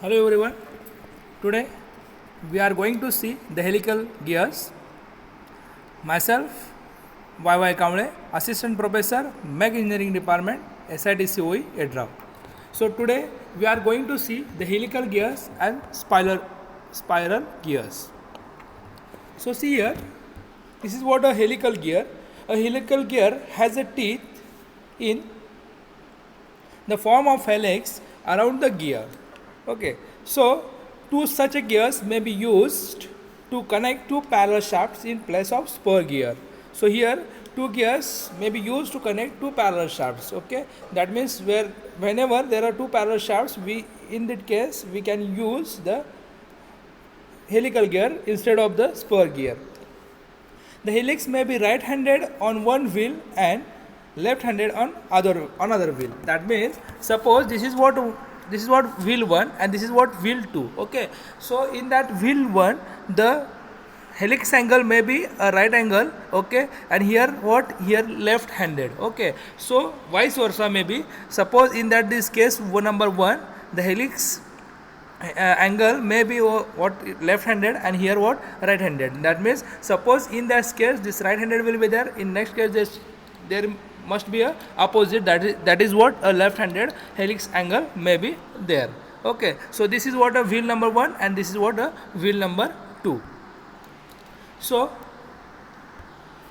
Hello everyone. Today we are going to see the helical gears. Myself, YY Kamle, Assistant Professor, Mech Engineering Department, SITCOE, EDRA. So today we are going to see the helical gears and spiral gears. So see here, this is what a helical gear. A helical gear has a teeth in the form of helix around the gear. Okay, so two such a gears may be used to connect two parallel shafts in place of spur gear. So here two gears may be used to connect two parallel shafts. Okay, that means whenever there are two parallel shafts, we in that case we can use the helical gear instead of the spur gear. The helix may be right-handed on one wheel and left-handed on another wheel. That means suppose this is what wheel 1 and this is what wheel 2. Okay, so in that wheel 1 the helix angle may be a right angle. Okay, and here left-handed. Okay, so vice versa may be, suppose in that this case number 1 the helix angle may be what left-handed and here what right-handed. That means suppose in that case this right-handed will be there, in next case there must be a opposite, that is what a left-handed helix angle may be there. Okay, so this is what a wheel number 1 and this is what a wheel number 2. So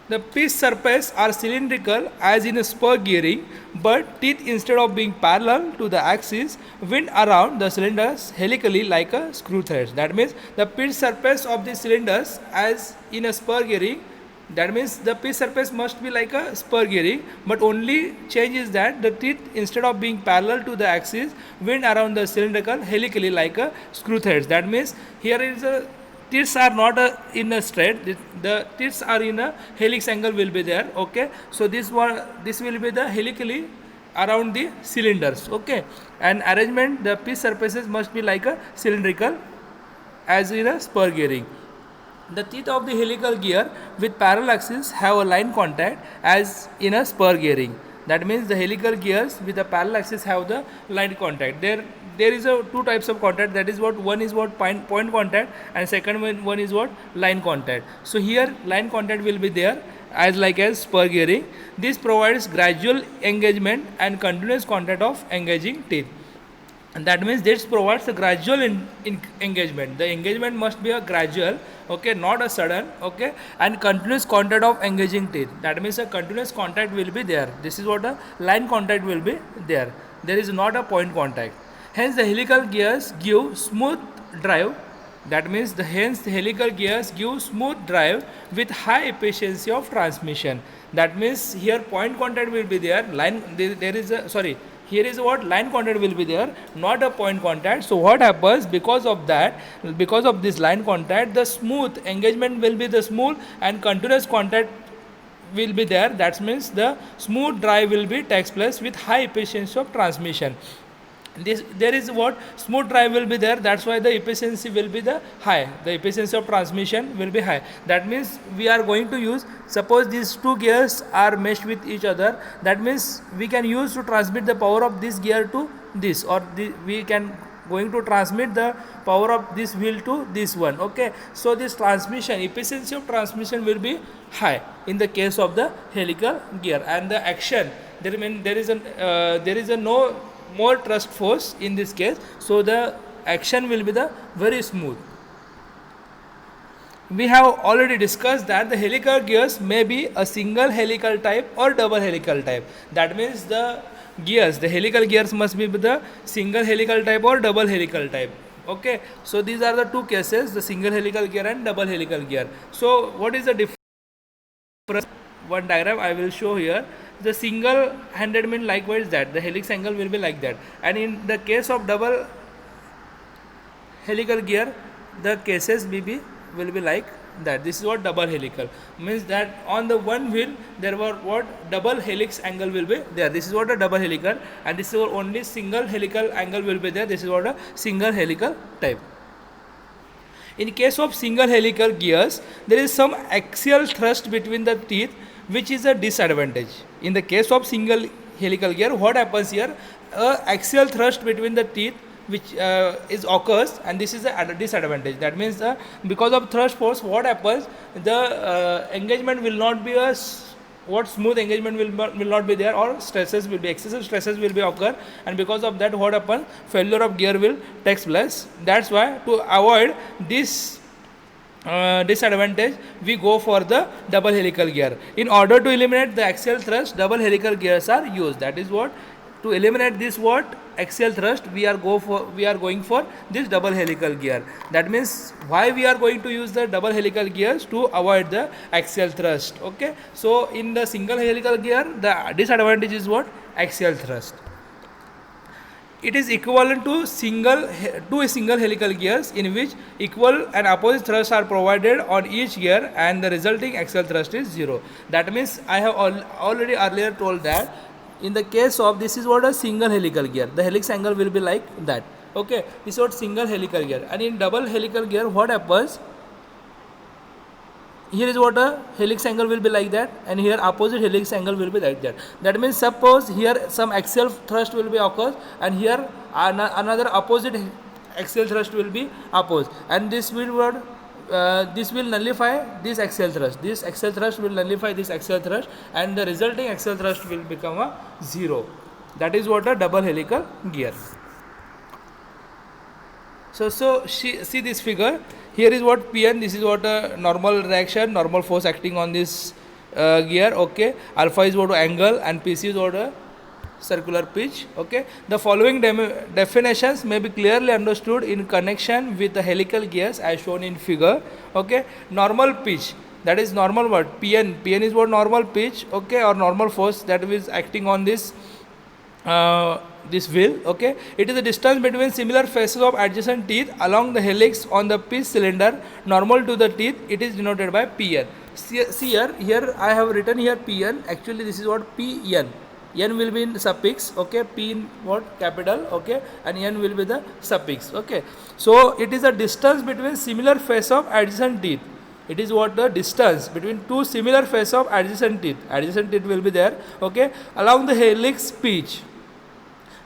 the pitch surface are cylindrical as in a spur gearing, but teeth instead of being parallel to the axis wind around the cylinders helically like a screw thread. That means the pitch surface of the cylinders as in a spur gearing, that means the pitch surface must be like a spur gearing, but only change is that the teeth instead of being parallel to the axis wind around the cylindrical helically like a screw threads. That means here is a teeth are not in a straight, the teeth are in a helix angle will be there. Okay, so this will be the helically around the cylinders. Okay, and arrangement the pitch surfaces must be like a cylindrical as in a spur gearing. The teeth of the helical gear with parallel axis have a line contact as in a spur gearing. That means the helical gears with the parallel axis have the line contact. There is a two types of contact. That is what one is what point contact and second one is what line contact. So here line contact will be there as spur gearing. This provides gradual engagement and continuous contact of engaging teeth. And that means this provides a gradual engagement. The engagement must be a gradual, okay, not a sudden, okay, and continuous contact of engaging teeth. That means a continuous contact will be there. This is what a line contact will be there. There is not a point contact. Hence the helical gears give smooth drive. That means the helical gears give smooth drive with high efficiency of transmission. That means here point contact will be there. Here is what line contact will be there, not a point contact. So what happens because of this line contact, the smooth engagement will be the smooth and continuous contact will be there. That means the smooth drive will be takes place with high efficiency of transmission. There is what smooth drive will be there, that's why the efficiency will be the high, the efficiency of transmission will be high. That means we are going to use, suppose these two gears are meshed with each other, that means we can use to transmit the power of this gear to this, or we can going to transmit the power of this wheel to this one. Okay, so this transmission efficiency of transmission will be high in the case of the helical gear, and the action there is a no more thrust force in this case, so the action will be the very smooth. We have already discussed that the helical gears may be a single helical type or double helical type. That means the helical gears must be the single helical type or double helical type. Okay, so these are the two cases, the single helical gear and double helical gear. So what is the difference? One diagram I will show here. The single handed mean likewise that the helix angle will be like that, and in the case of double helical gear the cases will be like that. This is what double helical means, that on the one wheel there were what double helix angle will be there. This is what a double helical, and this is what only single helical angle will be there. This is what a single helical type. In case of single helical gears, there is some axial thrust between the teeth, which is a disadvantage. In the case of single helical gear, what happens here? Axial thrust between the teeth which is occurs, and this is a disadvantage. That means because of thrust force, what happens, the engagement will not be smooth engagement will not be there, or stresses will be, excessive stresses will be occur, and because of that what happens, failure of gear will takes place. That's why to avoid this disadvantage, we go for the double helical gear. In order to eliminate the axial thrust, double helical gears are used. That is what, to eliminate this what axial thrust, we are going for this double helical gear. That means why we are going to use the double helical gears, to avoid the axial thrust. Okay, so in the single helical gear, the disadvantage is what, axial thrust. It is equivalent to a single helical gears, in which equal and opposite thrusts are provided on each gear, and the resulting axial thrust is 0. That means I have already earlier told that in the case of, this is what a single helical gear, the helix angle will be like that. Okay, this is what single helical gear. And in double helical gear, what happens, here is what a helix angle will be like that, and here opposite helix angle will be like that. That means suppose here some axial thrust will be occurs, and here another opposite axial thrust will be opposed, and this will nullify this axial thrust. This axial thrust will nullify this axial thrust, and the resulting axial thrust will become a 0. That is what a double helical gear. So see this figure. Here is what Pn, this is what a normal reaction, normal force acting on this gear. Okay, alpha is what angle, and Pc is what a circular pitch. Okay, the following definitions may be clearly understood in connection with the helical gears as shown in figure. Okay, normal pitch, that is normal what, Pn is what, normal pitch. Okay, or normal force that is acting on this this wheel. Okay, it is the distance between similar faces of adjacent teeth along the helix on the pitch cylinder normal to the teeth. It is denoted by Pn. See here I have written here Pn. Actually this is what Pn. N will be in suffix. Okay, P in what, capital. Okay, and N will be the suffix. Okay, so it is a distance between similar face of adjacent teeth. It is what, the distance between two similar face of adjacent teeth. Adjacent teeth will be there. Okay, along the helix pitch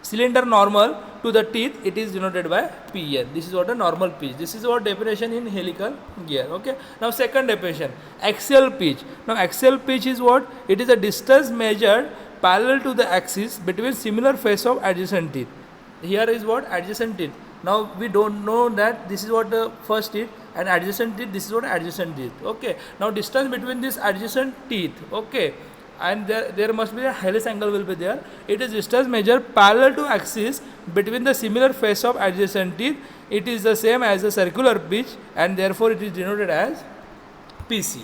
cylinder normal to the teeth, it is denoted by Pn. This is what a normal pitch. This is what definition in helical gear. Okay, now second definition, axial pitch. Now axial pitch is what, it is a distance measured parallel to the axis between similar face of adjacent teeth. Here is what, adjacent teeth. Now we don't know that this is what the first teeth, and adjacent teeth, this is what adjacent teeth. Okay, now distance between this adjacent teeth. Okay, and there must be a helix angle will be there. It is distance measured parallel to axis between the similar face of adjacent teeth. It is the same as a circular pitch, and therefore it is denoted as Pc.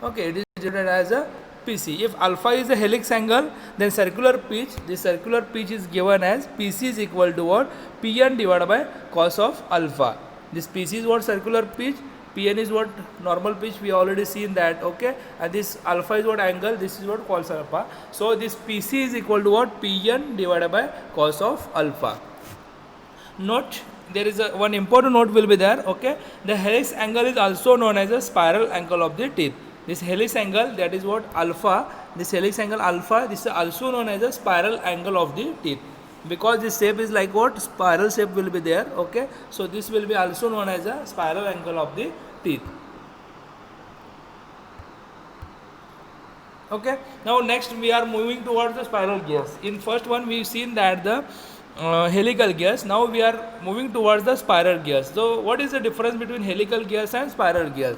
Okay, it is denoted as a Pc. If alpha is a helix angle, then circular pitch, this circular pitch is given as Pc is equal to what, Pn divided by cos of alpha. This Pc is what, circular pitch, Pn is what, normal pitch, we already seen that. Okay, and this alpha is what, angle, this is what, cos alpha. So this Pc is equal to what, Pn divided by cos of alpha. Note, there is one important note will be there. Okay, the helix angle is also known as a spiral angle of the teeth. This helix angle, that is what, alpha, this helix angle alpha, this is also known as a spiral angle of the teeth, because this shape is like what, spiral shape will be there. Okay, so this will be also known as a spiral angle of the teeth. Okay, now next we are moving towards the spiral gears. In first one we have seen that the helical gears. Now we are moving towards the spiral gears. So what is the difference between helical gears and spiral gears?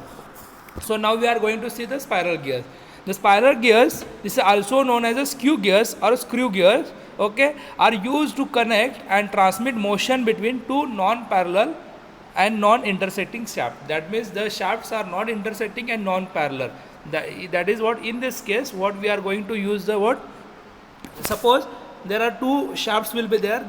So now we are going to see the spiral gears. The spiral gears, this is also known as a skew gears or screw gears. Okay, are used to connect and transmit motion between two non-parallel and non-intersecting shafts. That means the shafts are not intersecting and non-parallel. That is what, in this case, what we are going to use the what. Suppose there are two shafts will be there.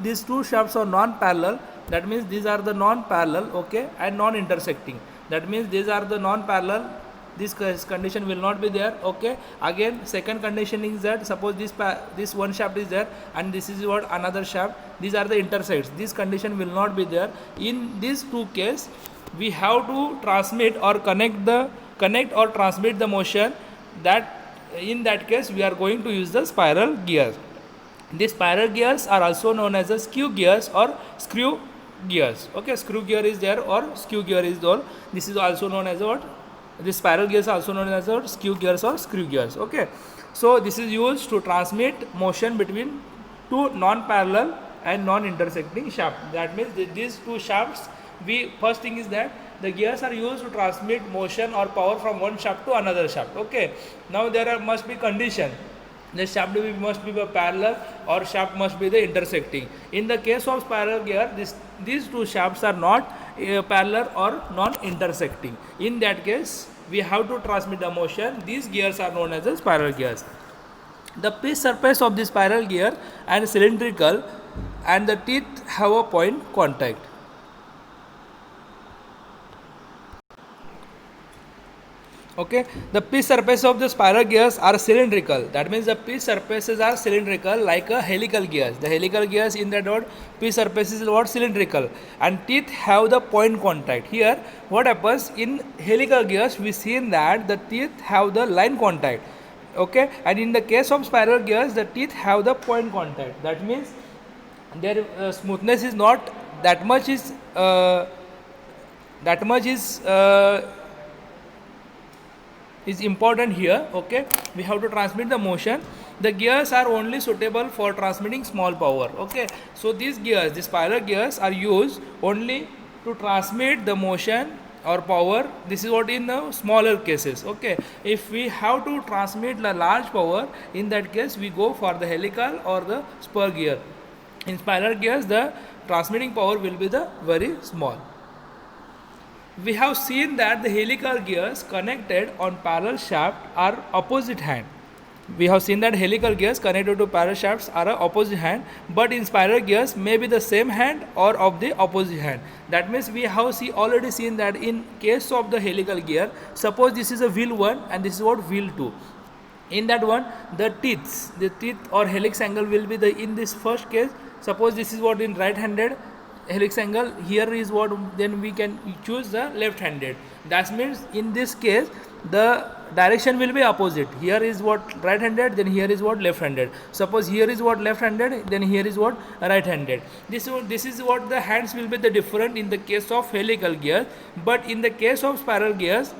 These two shafts are non-parallel. That means these are the non-parallel. Okay, and non-intersecting. That means these are the non-parallel. This condition will not be there. Okay, again second condition is that suppose this one shaft is there and this is what, another shaft, these are the intersects, this condition will not be there. In these two cases we have to transmit or connect or transmit the motion. That in that case we are going to use the spiral gear. These spiral gears are also known as the skew gears or screw gears. Okay, screw gear is there or skew gear is there. This is also known as what? This spiral gears are also known as what? Skew gears or screw gears. Okay, so this is used to transmit motion between two non-parallel and non-intersecting shafts. That means these two shafts. First thing is that the gears are used to transmit motion or power from one shaft to another shaft. Okay, now must be condition. The shaft must be parallel or shaft must be the intersecting. In the case of spiral gear, these two shafts are not parallel or non-intersecting. In that case, we have to transmit the motion. These gears are known as the spiral gears. The pitch surface of the spiral gear and cylindrical, and the teeth have a point contact. Okay, the pitch surface of the spiral gears are cylindrical. That means the pitch surfaces are cylindrical like a helical gears. The helical gears in the dot pitch surface is what? Cylindrical, and teeth have the point contact. Here, what happens in helical gears? We seen that the teeth have the line contact. Okay, and in the case of spiral gears, the teeth have the point contact. That means their smoothness is not that much is important here. Okay, we have to transmit the motion. The gears are only suitable for transmitting small power. Okay, so these gears, the spiral gears, are used only to transmit the motion or power. This is what in the smaller cases. Okay, if we have to transmit the large power, in that case we go for the helical or the spur gear. In spiral gears, the transmitting power will be the very small. We have seen that the helical gears connected on parallel shaft are opposite hand. We have seen that helical gears connected to parallel shafts are opposite hand, but in spiral gears may be the same hand or of the opposite hand. That means we have already seen that in case of the helical gear, suppose this is a wheel 1 and this is what wheel 2. In that one, the teeth or helix angle will be in this first case. Suppose this is what in right-handed helix angle, here is what, then we can choose the left-handed. That means in this case the direction will be opposite. Here is what right-handed, then here is what left-handed. Suppose here is what left-handed, then here is what right-handed. This is what the hands will be the different in the case of helical gears, but in the case of spiral gears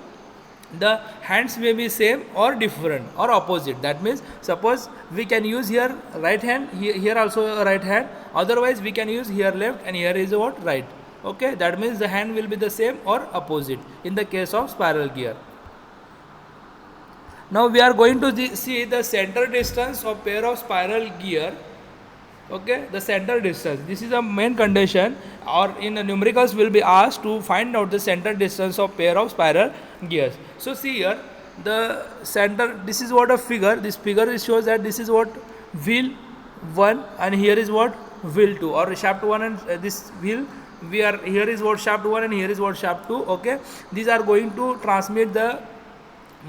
the hands may be same or different or opposite. That means suppose we can use here right hand, here also right hand, otherwise we can use here left and here is what right. Okay, that means the hand will be the same or opposite in the case of spiral gear. Now we are going to see the center distance of pair of spiral gear. Okay, the center distance, this is a main condition, or in the numericals will be asked to find out the center distance of pair of spiral gears. So see here, the center, this is what a figure, this figure shows that this is what wheel 1 and here is what wheel 2, or shaft 1 and this wheel, here is what shaft 1 and here is what shaft 2. Okay, these are going to transmit the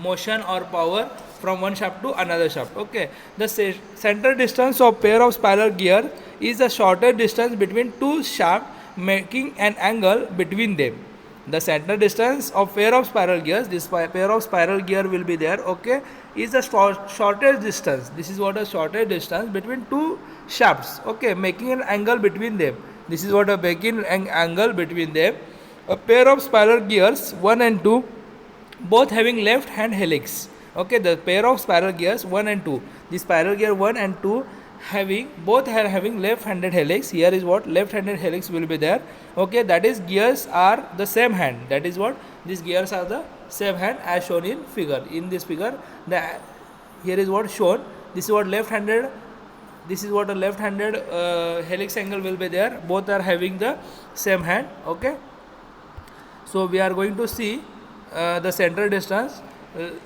motion or power from one shaft to another shaft. Okay, the center distance of pair of spiral gear is the shortest distance between two shafts, making an angle between them. The center distance of pair of spiral gears, this pair of spiral gear will be there. Okay, is the shortest distance. This is what a shortest distance between two shafts. Okay, making an angle between them. This is what a making an angle between them. A pair of spiral gears 1 and 2, both having left hand helix. Okay, the pair of spiral gears 1 and 2, the spiral gear 1 and 2 both are having left handed helix. Here is what left handed helix will be there. Okay, that is gears are the same hand. That is what these gears are the same hand as shown in figure. In this figure, here is what shown. This is what left handed. This is what a left handed helix angle will be there. Both are having the same hand. Okay, so we are going to see the center distance.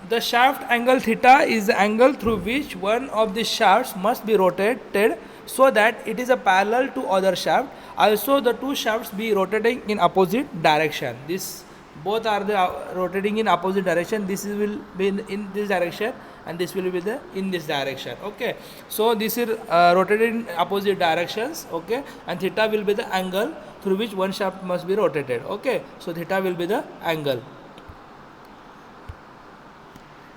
The shaft angle theta is the angle through which one of the shafts must be rotated so that it is a parallel to other shaft. Also, the two shafts be rotating in opposite direction. This both are the rotating in opposite direction. This will be in this direction and this will be in this direction. Okay, so this is rotated in opposite directions. Okay, and theta will be the angle through which one shaft must be rotated. Okay, so theta will be the angle.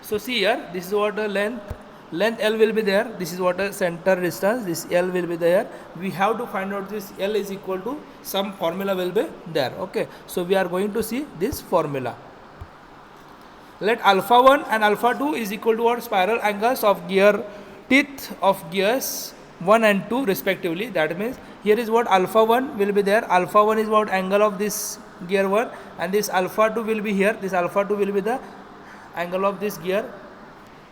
So see here, this is what the length length L will be there. This is what a center distance. This L will be there. We have to find out this L is equal to some formula will be there. Okay, so we are going to see this formula. Let alpha 1 and alpha 2 is equal to what? Spiral angles of gear teeth of gears 1 and 2 respectively. That means here is what alpha 1 will be there. Alpha 1 is what angle of this gear 1, and this alpha 2 will be here. This alpha 2 will be the angle of this gear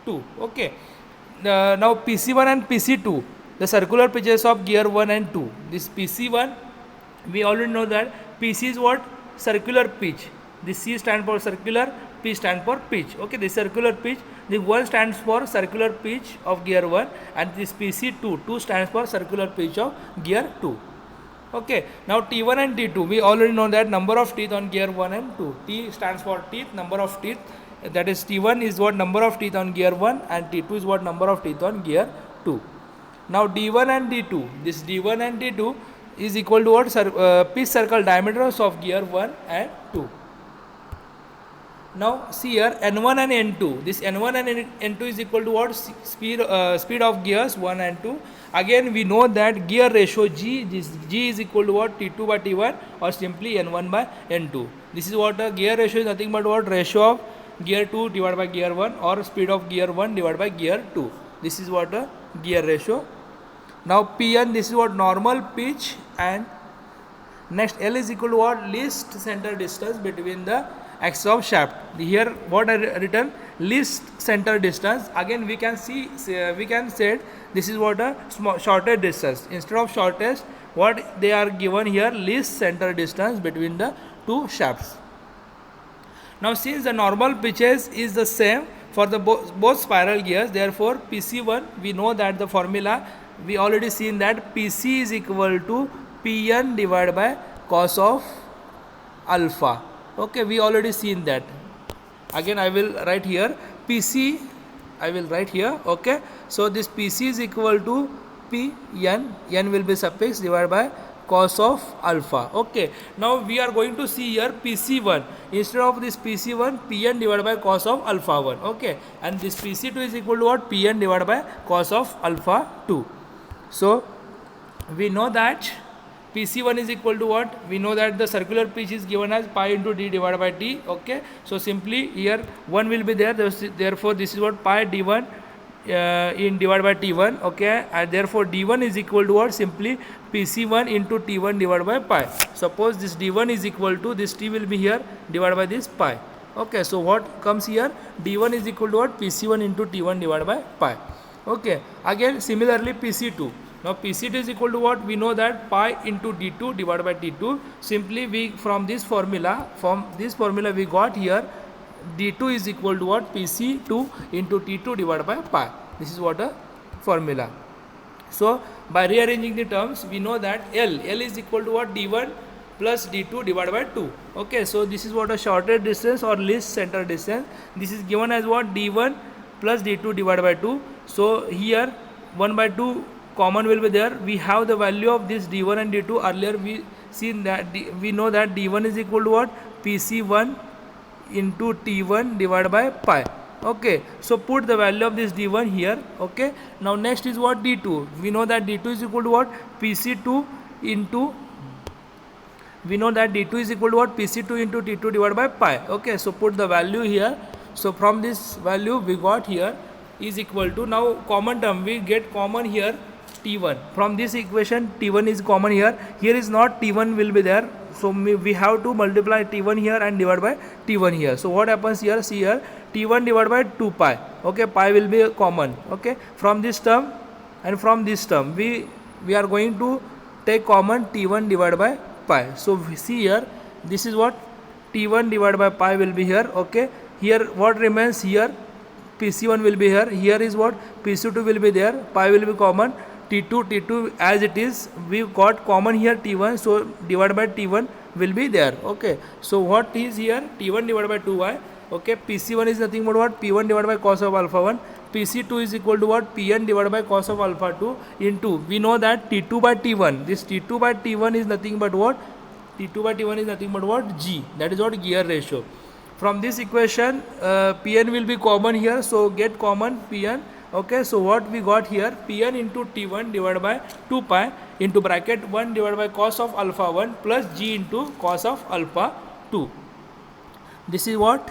2. Okay. Now PC1 and PC2, the circular pitches of gear 1 and 2. This PC1, we already know that PC is what? Circular pitch. This C stands for circular, P stands for pitch. Okay, this circular pitch, the 1 stands for circular pitch of gear 1, and this PC2, 2 stands for circular pitch of gear 2. Okay, now T1 and T2, we already know that number of teeth on gear 1 and 2. T stands for teeth, number of teeth. That is T1 is what number of teeth on gear 1, and T2 is what number of teeth on gear 2. Now D1 and D2, this D1 and D2 is equal to what? Pitch circle diameters of gear 1 and 2. Now see here N1 and N2, this N1 and N2 is equal to what? Speed of gears 1 and 2. Again we know that gear ratio G, this G is equal to what? T2 by T1 or simply N1 by N2. This is what gear ratio is nothing but what? Ratio of gear 2 divided by gear 1 or speed of gear 1 divided by gear 2. This is what a gear ratio. Now Pn, this is what normal pitch, and next L is equal to what? Least center distance between the axis of shaft. Here what I written? Least center distance. Again we can see, we can say this is what a shortest distance. Instead of shortest, what they are given here? Least center distance between the two shafts. Now since the normal pitches is the same for the both spiral gears, therefore PC1, we know that the formula we already seen that PC is equal to Pn divided by cos of alpha. Okay, we already seen that. Again I will write here PC, I will write here. Okay, so this PC is equal to Pn, n will be suffix divided by cos of alpha. Okay, now we are going to see here PC1. Instead of this PC1, Pn divided by cos of alpha 1. Okay, and this PC2 is equal to what? Pn divided by cos of alpha 2. So we know that PC1 is equal to what? We know that the circular pitch is given as pi into d divided by t. Okay, so simply here 1 will be there. Therefore this is what? Pi d1 in divided by t1. Okay, and therefore d1 is equal to what? Simply PC1 into t1 divided by pi. Suppose this d1 is equal to this t will be here divided by this pi. Okay, so what comes here? d1 is equal to what? PC1 into t1 divided by pi. Okay, again similarly PC2. Now PC2 is equal to what? We know that pi into d2 divided by t2. Simply we from this formula we got here d2 is equal to what? PC2 into t2 divided by pi. This is what a formula. So by rearranging the terms, we know that L is equal to what? D1 plus D2 divided by 2. Okay, so this is what a shortest distance or least center distance. This is given as what? D1 plus D2 divided by 2. So here 1 by 2 common will be there. We have the value of this D1 and D2. Earlier we seen that we know that D1 is equal to what? PC1 into T1 divided by pi. Okay, so put the value of this D1 here. Okay, now next is what? D2. We know that D2 is equal to what? PC2 into, we know that D2 is equal to what? PC2 into T2 divided by pi. Okay, so put the value here. So from this value we got here is equal to, now common term we get common here T1. From this equation T1 is common here. Here is not, T1 will be there. So we have to multiply T1 here and divide by T1 here. So what happens here? See here, T1 divided by 2 pi. Okay, pi will be common. Okay, from this term and from this term we are going to take common T1 divided by pi. So we see here, this is what? T1 divided by pi will be here. Okay, here what remains here? PC1 will be here. Here is what? PC2 will be there. Pi will be common. T2 as it is, we got common here T1, so divided by T1 will be there. Okay, so what is here? T1 divided by 2y. Okay, PC1 is nothing but what? P1 divided by cos of alpha 1. PC2 is equal to what? Pn divided by cos of alpha 2 into, we know that T2 by T1. This T2 by T1 is nothing but what? T2 by T1 is nothing but what? G. That is what? Gear ratio. From this equation Pn will be common here, so get common Pn. Okay, so what we got here, Pn into T1 divided by 2 pi into bracket 1 divided by cos of alpha 1 plus g into cos of alpha 2. This is what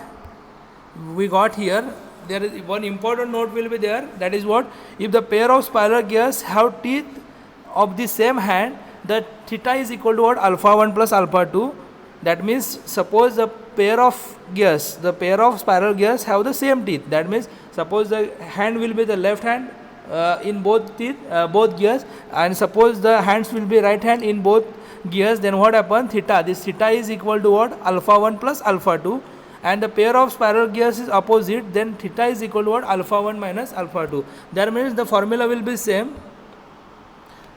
we got here. There is one important note will be there, that is what, if the pair of spiral gears have teeth of the same hand, the theta is equal to what, alpha 1 plus alpha 2. That means suppose the pair of gears, the pair of spiral gears have the same teeth. That means suppose the hand will be the left hand in both teeth, both gears, and suppose the hands will be right hand in both gears, then what happens, theta, this theta is equal to what, alpha 1 plus alpha 2, and the pair of spiral gears is opposite, then theta is equal to what, alpha 1 minus alpha 2. That means the formula will be same.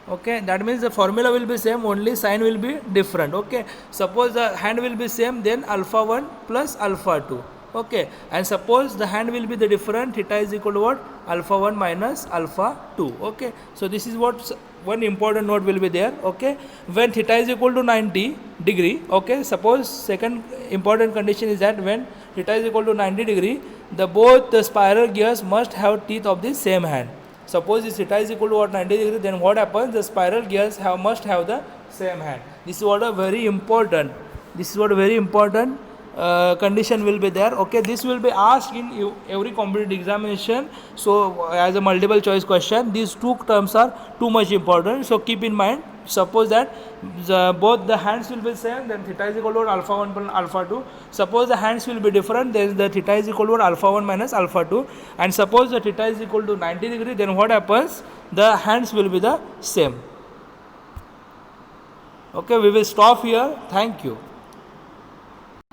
Okay, that means the formula will be same, only sign will be different. Okay, suppose the hand will be same, then alpha 1 plus alpha 2. Okay, and suppose the hand will be the different, theta is equal to what, alpha 1 minus alpha 2. Okay, so this is what one important note will be there. Okay, when theta is equal to 90 degree, okay, suppose second important condition is that when theta is equal to 90 degree, both the spiral gears must have teeth of the same hand. Suppose this theta is equal to what, 90 degree, then what happens, the spiral gears must have the same hand. This is what a very important, condition will be there. Okay, this will be asked in every competitive examination. So as a multiple choice question, these two terms are too much important, so keep in mind. Suppose that both the hands will be same, then theta is equal to alpha 1 plus alpha 2. Suppose the hands will be different, then the theta is equal to alpha 1 minus alpha 2. And suppose the theta is equal to 90 degree, then what happens, the hands will be the same. Okay, we will stop here. Thank you.